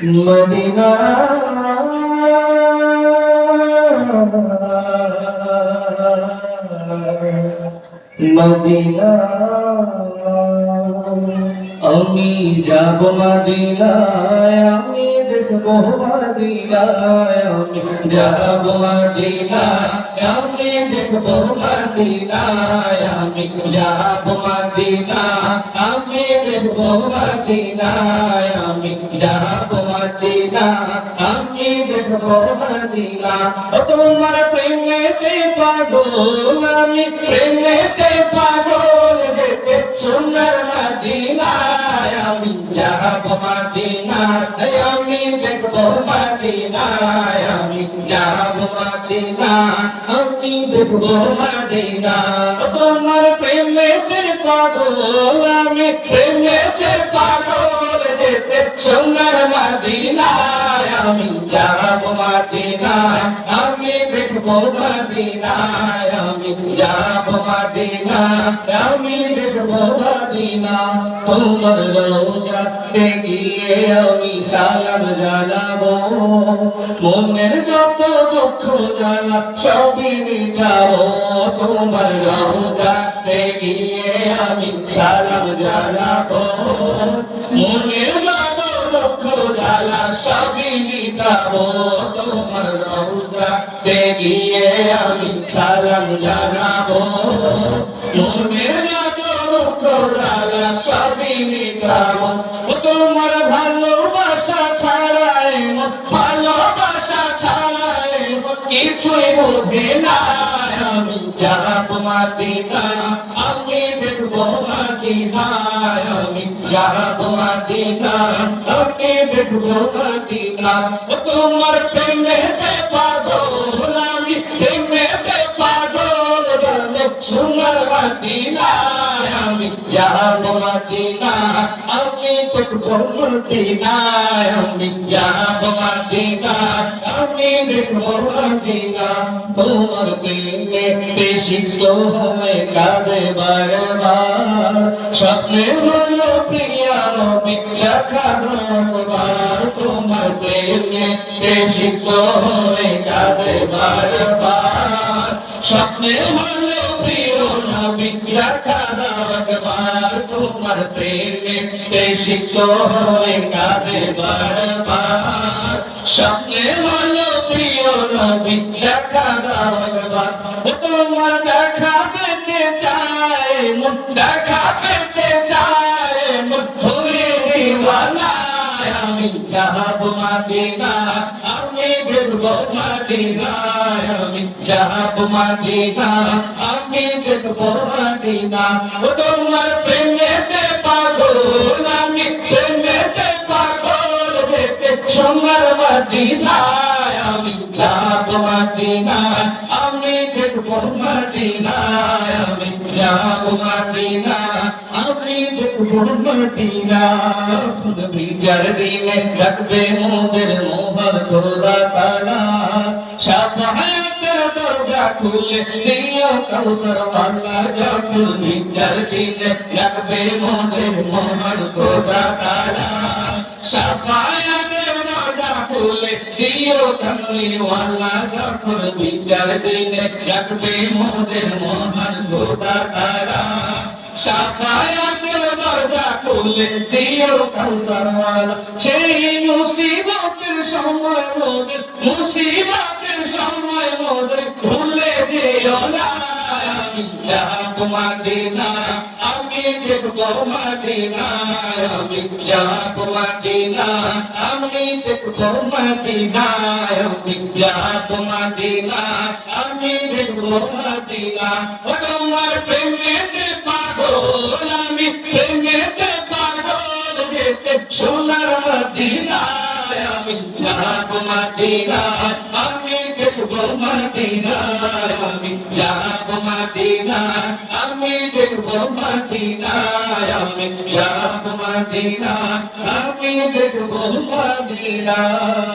Medina Medina আমি যাব মদিনায়, আমি দেখব মদিনায়, আমি যাব মদিনায়, আমি দেখব মদিনায়, আমি যাব মদিনায়, আমি দেখব মদিনায়, আমি যাব মদিনায়, আমি দেখব মদিনায়। তোমার প্রেমেতে পাগল আমি, প্রেমেতে পাগল যেতে সোনার মদিনায়, আমি যাব মদিনায়, আমি দেখব মদিনায়, আমি যাব মদিনায়, আমি দেখব মদিনায়। তোমার প্রেমেতে পাগল আমি, প্রেমেতে পাগল যেতে সোনার মদিনায়, আমি যাব মদিনায়, আমি দেখব মদিনায়, আমি যাব মদিনায়, আমি দেখব মদিনায়। তোমার রওজাতে গিয়ে আমি সালাম জানাবো, মনের যত দুঃখ জ্বালা সবই মিটাবো। তোমার রওজাতে গিয়ে আমি সালাম জানাবো, মনের যত দুঃখ জ্বালা সবই মিটাবো। তোমার রওজাতে গিয়ে আমি সালাম জানাবো, মনের যত দুঃখ জ্বালা সবই মিটাবো। তোমার ভালোবাসা ছাড়াই, ভালোবাসা ছাড়াই কিছুই বুঝি না। আমি যাব মদিনায়, আমি দেখব মদিনায়, আমি যাব মদিনায়, আমি দেখব মদিনায়। তোমার প্রেমেতে পাগল আমি, প্রেমেতে পাগল জানে সোনার মদিনায়, আমি যাব মদিনায়, আমি দেখব মদিনায়, আমি যাব মদিনায়, আমি দেখব মদিনায়। তোমার প্রেমেতে সিক্ত হয়ে কাঁদে বারবার, স্বপ্নে হলো প্রিয়া নবী দেখা একবার। তোমার প্রেমেতে সিক্ত হয়ে কাঁদে বারবার, স্বপ্নে হলো প্রিয় নবী দেখা একবার। তোমার প্রেমেতে সিক্ত হয়ে কাঁদে বারবার, স্বপ্নে হলো প্রিয় নবী দেখা একবার। তোমার দেখা পেতে চায়, দেখা পেতে চায় হয়ে দিওয়ানা। আমি যাব মদিনায়, আমি দেখব মদিনায়, আমি যাব মদিনায়, আমি দেখব মদিনায়। তোমার প্রেমেতে পাগল আমি, প্রেমেতে পাগল যেতে সোনার মদিনায়, আমি যাব মদিনায়, আমি দেখব মদিনায়, আমি যাব মদিনায়, আমি দেখব মদিনায়। বিচার দিনে রাখবে মোদের মোহর খোদা তাআলা, শাফায়াতের দরজা খুলে দিও কাউসার ওয়ালা। যখন বিচার দিনে রাখবে মোদের মোহর খোদা তাআলা, শাফায়াতের দরজা খুলে দিও কামলিওয়ালা। যখন বিচার দিনে রাখবে মোদের মোহর খোদা তাআলা, শাফায়াতের দরজা খুলে দিও কাউসার ওয়ালা। সেই মুসিবতের সময় মোদের, মুসিবতের সময় মোদের ভুলে যেও না। আমি যাব মদিনায়, আমি দেখব মদিনায়, আমি যাব মদিনায়, আমি দেখব মদিনায়, আমি যাব মদিনায়, আমি দেখব মদিনায়। তোমার প্রেমেতে পাগল আমি, প্রেমেতে পাগল যেতে সোনার মদিনায়, আমি যাব মদিনায়, আমি দেখব মদিনায়, আমি যাব মদিনায়, আমি দেখব মদিনায়, আমি যাব মদিনায়, আমি দেখব মদিনায়।